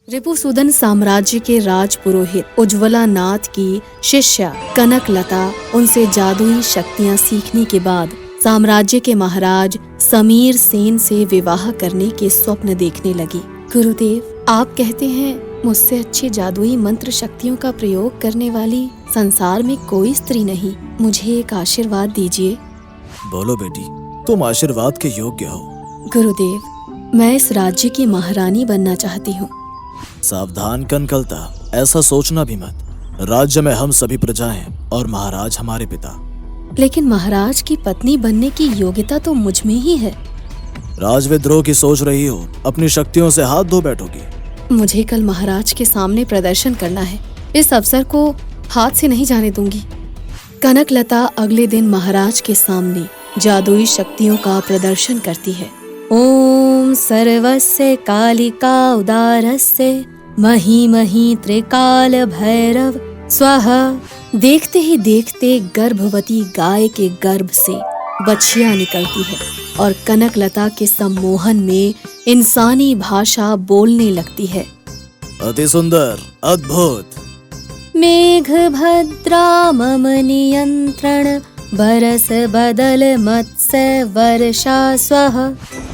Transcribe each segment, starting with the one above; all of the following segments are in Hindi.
रिपुसूदन साम्राज्य के राज पुरोहित उज्ज्वला नाथ की शिष्या कनकलता उनसे जादुई शक्तियां सीखने के बाद साम्राज्य के महाराज समीर सेन से विवाह करने के स्वप्न देखने लगी। गुरुदेव, आप कहते हैं मुझसे अच्छी जादुई मंत्र शक्तियों का प्रयोग करने वाली संसार में कोई स्त्री नहीं। मुझे एक आशीर्वाद दीजिए। बोलो बेटी, तुम आशीर्वाद के योग्य हो। गुरुदेव, मैं इस राज्य की महारानी बनना चाहती हूँ। सावधान कनकलता, ऐसा सोचना भी मत। राज्य में हम सभी प्रजाएं और महाराज हमारे पिता। लेकिन महाराज की पत्नी बनने की योग्यता तो मुझ में ही है। राजविद्रोह की सोच रही हो, अपनी शक्तियों से हाथ धो बैठोगी। मुझे कल महाराज के सामने प्रदर्शन करना है। इस अवसर को हाथ से नहीं जाने दूंगी। कनकलता अगले दिन महाराज के सामने जादुई शक्तियों का प्रदर्शन करती है। ओम सर्वस्य कालिका उदारस्य मही त्रिकाल भैरव स्वाहा। देखते ही देखते गर्भवती गाय के गर्भ से बछिया निकलती है और कनकलता के सम्मोहन में इंसानी भाषा बोलने लगती है। अति सुंदर, अद्भुत। मेघ भद्रा मम नियंत्रण बरस बदल मत्स्य वर्षा स्वः।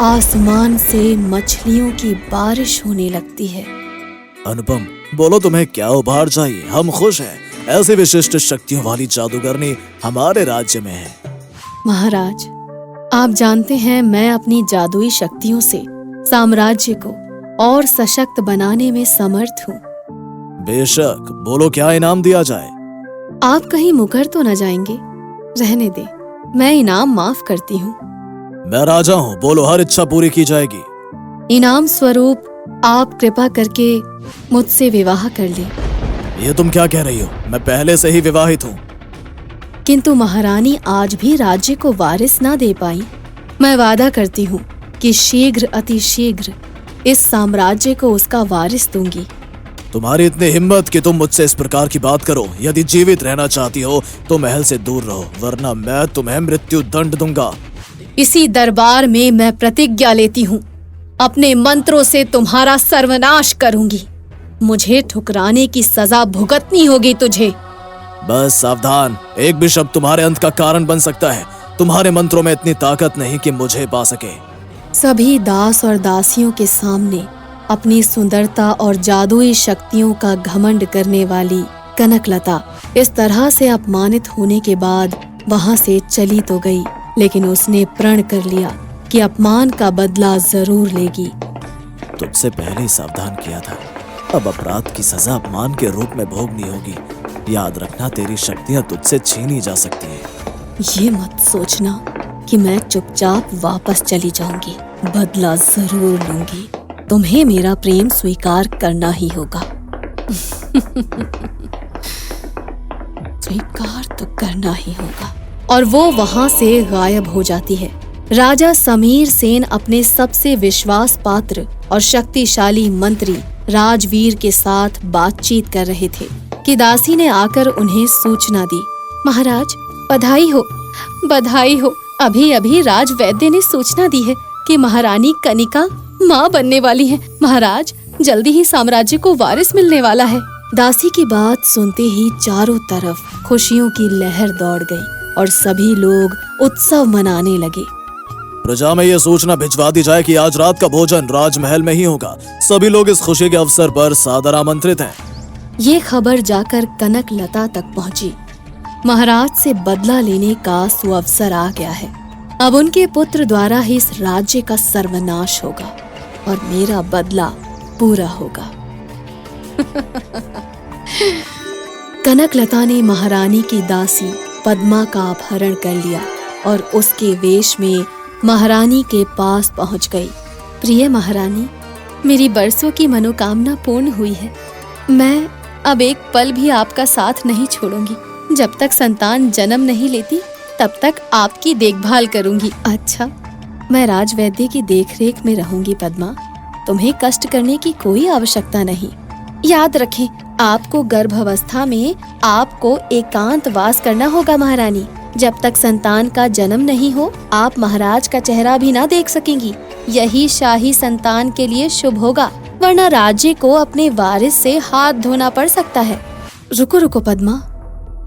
आसमान से मछलियों की बारिश होने लगती है। अनुपम, बोलो तुम्हें क्या उपहार चाहिए? हम खुश हैं। ऐसी विशिष्ट शक्तियों वाली जादूगरनी हमारे राज्य में है। महाराज, आप जानते हैं मैं अपनी जादुई शक्तियों से साम्राज्य को और सशक्त बनाने में समर्थ हूँ। बेशक, बोलो क्या इनाम दिया जाए? आप कहीं मुकर तो न जाएंगे? रहने दे, मैं इनाम माफ करती हूँ। मैं राजा हूँ, बोलो हर इच्छा पूरी की जाएगी। इनाम स्वरूप आप कृपा करके मुझसे विवाह कर लें। ये तुम क्या कह रही हो? मैं पहले से ही विवाहित हूँ। किंतु महारानी आज भी राज्य को वारिस ना दे पाई। मैं वादा करती हूँ कि शीघ्र अति शीघ्र इस साम्राज्य को उसका वारिस दूंगी। तुम्हारी इतनी हिम्मत कि तुम मुझसे इस प्रकार की बात करो। यदि जीवित रहना चाहती हो तो महल से दूर रहो, वरना मैं तुम्हें मृत्यु दंड दूंगा। इसी दरबार में मैं प्रतिज्ञा लेती हूँ, अपने मंत्रों से तुम्हारा सर्वनाश करूंगी। मुझे ठुकराने की सजा भुगतनी होगी तुझे। बस सावधान, एक भी शब्द तुम्हारे अंत का कारण बन सकता है। तुम्हारे मंत्रों में इतनी ताकत नहीं कि मुझे पा सके। सभी दास और दासियों के सामने अपनी सुंदरता और जादुई शक्तियों का घमंड करने वाली कनकलता इस तरह से अपमानित होने के बाद वहां से चली तो गई, लेकिन उसने प्रण कर लिया कि अपमान का बदला जरूर लेगी। तुझसे पहले ही सावधान किया था। अब अपराध की सजा अपमान के रूप में भोगनी होगी। याद रखना, तेरी शक्तियां तुझसे छीनी जा सकती हैं। ये मत सोचना कि मैं चुपचाप वापस चली जाऊंगी। बदला जरूर लूंगी। तुम्हें मेरा प्रेम स्वीकार करना ही होगा। स्वीकार तो करना ही होगा। और वो वहां से गायब हो जाती है। राजा समीर सेन अपने सबसे विश्वास पात्र और शक्तिशाली मंत्री राजवीर के साथ बातचीत कर रहे थे कि दासी ने आकर उन्हें सूचना दी। महाराज, बधाई हो, बधाई हो। अभी अभी राज वैद्य ने सूचना दी है कि महारानी कनिका माँ बनने वाली है। महाराज, जल्दी ही साम्राज्य को वारिस मिलने वाला है। दासी की बात सुनते ही चारों तरफ खुशियों की लहर दौड़ गई और सभी लोग उत्सव मनाने लगे। प्रजा में यह सूचना भिजवा दी जाए कि आज रात का भोजन राजमहल में ही होगा। सभी लोग इस खुशी के अवसर पर सादर आमंत्रित हैं। ये खबर जाकर कनकलता तक पहुंची। महाराज से बदला लेने का सुअवसर आ गया है। अब उनके पुत्र द्वारा ही इस राज्य का सर्वनाश होगा और मेरा बदला पूरा होगा। कनकलता ने महारानी की दासी पद्मा का अपहरण कर लिया और उसके वेश में महारानी के पास पहुंच गई। प्रिय महारानी, मेरी बरसों की मनोकामना पूर्ण हुई है। मैं अब एक पल भी आपका साथ नहीं छोड़ूंगी। जब तक संतान जन्म नहीं लेती तब तक आपकी देखभाल करूंगी। अच्छा, मैं राजवैद्य की देखरेख में रहूंगी पद्मा। तुम्हें कष्ट करने की कोई आवश्यकता नहीं। याद रखें, आपको गर्भावस्था में आपको एकांतवास करना होगा महारानी। जब तक संतान का जन्म नहीं हो, आप महाराज का चेहरा भी ना देख सकेंगी। यही शाही संतान के लिए शुभ होगा, वरना राज्य को अपने वारिस से हाथ धोना पड़ सकता है। रुको रुको पद्मा,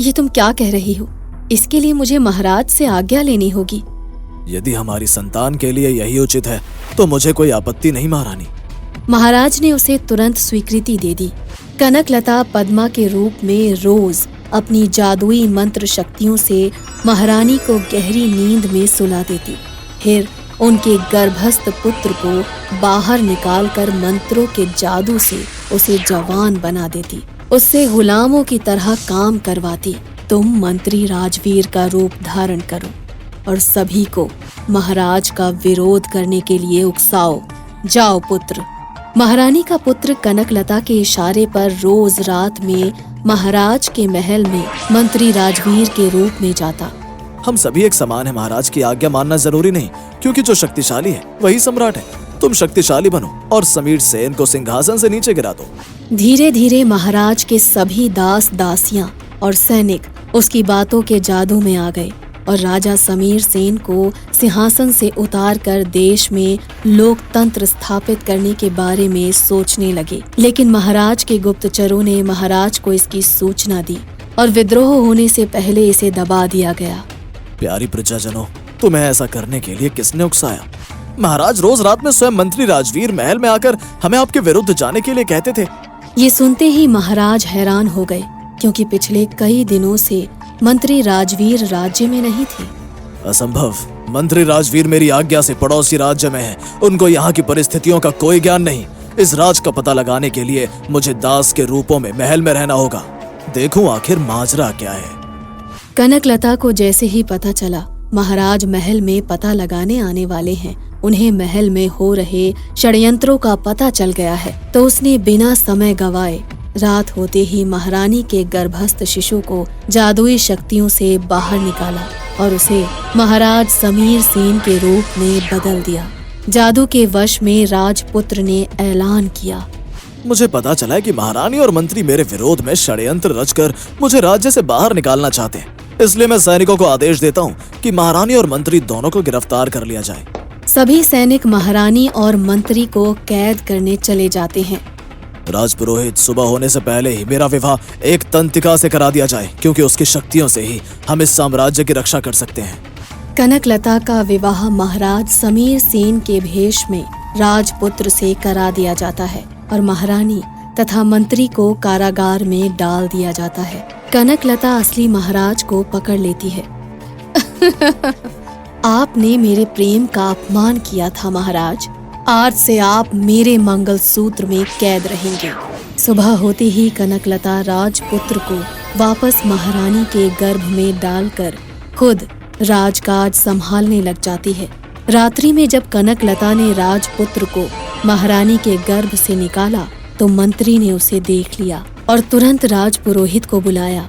ये तुम क्या कह रही हो? इसके लिए मुझे महाराज से आज्ञा लेनी होगी। यदि हमारी संतान के लिए यही उचित है तो मुझे कोई आपत्ति नहीं महारानी। महाराज ने उसे तुरंत स्वीकृति दे दी। कनकलता पद्मा के रूप में रोज अपनी जादुई मंत्र शक्तियों से महारानी को गहरी नींद में सुला देती। फिर उनके गर्भस्थ पुत्र को बाहर निकालकर मंत्रों के जादू से उसे जवान बना देती। उससे गुलामों की तरह काम करवाती। तुम मंत्री राजवीर का रूप धारण करो और सभी को महाराज का विरोध करने के लिए उकसाओ। जाओ पुत्र। महारानी का पुत्र कनकलता के इशारे पर रोज रात में महाराज के महल में मंत्री राजवीर के रूप में जाता। हम सभी एक समान है, महाराज की आज्ञा मानना जरूरी नहीं, क्योंकि जो शक्तिशाली है वही सम्राट है। तुम शक्तिशाली बनो और समीर सेन को सिंहासन से नीचे गिरा दो। धीरे धीरे महाराज के सभी दास दासियां और सैनिक उसकी बातों के जादू में आ गए और राजा समीर सेन को सिंहासन से उतारकर देश में लोकतंत्र स्थापित करने के बारे में सोचने लगे। लेकिन महाराज के गुप्तचरों ने महाराज को इसकी सूचना दी और विद्रोह होने से पहले इसे दबा दिया गया। प्यारी प्रजाजनों, तुम्हें ऐसा करने के लिए किसने उकसाया? महाराज रोज रात में स्वयं मंत्री राजवीर महल में आकर हमें आपके विरुद्ध जाने के लिए कहते थे। ये सुनते ही महाराज हैरान हो गए, क्योंकि पिछले कई दिनों से मंत्री राजवीर राज्य में नहीं थे। असंभव। मंत्री राजवीर मेरी आज्ञा से पड़ोसी राज्य में है। उनको यहाँ की परिस्थितियों का कोई ज्ञान नहीं। इस राज का पता लगाने के लिए मुझे दास के रूपों में महल में रहना होगा। देखूं आखिर माजरा क्या है। कनकलता को जैसे ही पता चला महाराज महल में पता लगाने आने वाले हैं, उन्हें महल में हो रहे षड्यंत्रों का पता चल गया है, तो उसने बिना समय गवाए रात होते ही महारानी के गर्भस्थ शिशु को जादुई शक्तियों से बाहर निकाला और उसे महाराज समीर सेन के रूप में बदल दिया। जादू के वश में राजपुत्र ने ऐलान किया, मुझे पता चला है कि महारानी और मंत्री मेरे विरोध में षड्यंत्र रचकर मुझे राज्य से बाहर निकालना चाहते हैं। इसलिए मैं सैनिकों को आदेश देता हूँ कि महारानी और मंत्री दोनों को गिरफ्तार कर लिया जाए। सभी सैनिक महारानी और मंत्री को कैद करने चले जाते हैं। राजपुरोहित, सुबह होने से पहले ही मेरा विवाह एक तंत्रिका से करा दिया जाए, क्योंकि उसकी शक्तियों से ही हम इस साम्राज्य की रक्षा कर सकते हैं। कनकलता का विवाह महाराज समीर सेन के भेष में राजपुत्र से करा दिया जाता है और महारानी तथा मंत्री को कारागार में डाल दिया जाता है। कनकलता असली महाराज को पकड़ लेती है। आपने मेरे प्रेम का अपमान किया था महाराज। आज से आप मेरे मंगलसूत्र में कैद रहेंगे। सुबह होते ही कनकलता राजपुत्र को वापस महारानी के गर्भ में डालकर खुद राजकाज संभालने लग जाती है। रात्रि में जब कनकलता ने राजपुत्र को महारानी के गर्भ से निकाला तो मंत्री ने उसे देख लिया और तुरंत राजपुरोहित को बुलाया।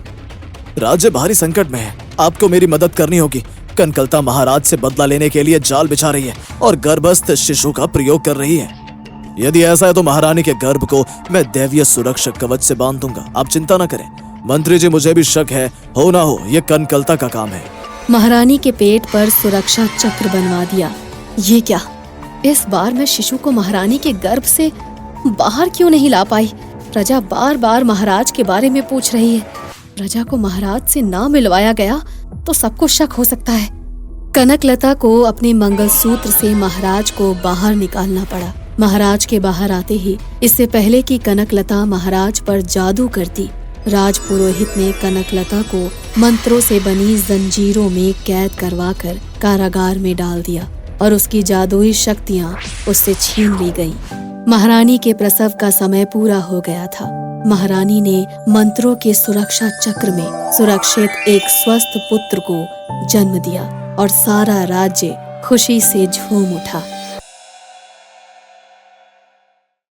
राज्य भारी संकट में है, आपको मेरी मदद करनी होगी। कनकलता महाराज से बदला लेने के लिए जाल बिछा रही है और गर्भस्थ शिशु का प्रयोग कर रही है। यदि ऐसा है तो महारानी के गर्भ को मैं दैवीय सुरक्षक कवच से बांध दूंगा। आप चिंता न करें मंत्री जी, मुझे भी शक है, हो ना हो ये कनकलता का काम है। महारानी के पेट पर सुरक्षा चक्र बनवा दिया। ये क्या, इस बार मैं शिशु को महारानी के गर्भ से बाहर क्यों नहीं ला पाई? प्रजा बार बार महाराज के बारे में पूछ रही है। प्रजा को महाराज से ना मिलवाया गया तो सबको शक हो सकता है। कनकलता को अपने मंगलसूत्र से महाराज को बाहर निकालना पड़ा। महाराज के बाहर आते ही, इससे पहले कि कनकलता महाराज पर जादू करती, राजपुरोहित ने कनकलता को मंत्रों से बनी जंजीरों में कैद करवाकर कारागार में डाल दिया और उसकी जादुई शक्तियां उससे छीन ली गईं। महारानी के प्रसव का समय पूरा हो गया था। महारानी ने मंत्रों के सुरक्षा चक्र में सुरक्षित एक स्वस्थ पुत्र को जन्म दिया और सारा राज्य खुशी से झूम उठा।